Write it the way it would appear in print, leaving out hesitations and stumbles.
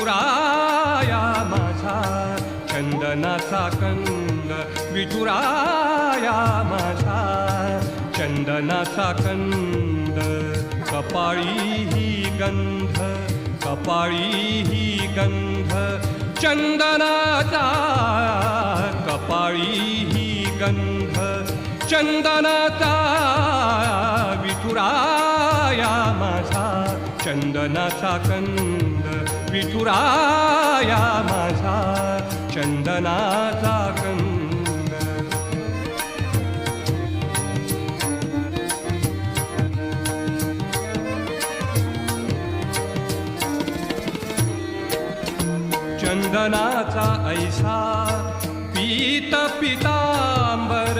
विठुराया माझा चंदनाचा कंद, विठुराया माझा चंदनाचा कंद. कपाळी ही गंध, कपाळी ही गंध चंदनाचा, कपाळी ही गंध चंदनाचा. विठुराया माझा चंदनाचा कंद, विठुराया माझा चंदनाचा कंद. चंदनाचा ऐसा पीत पितांबर,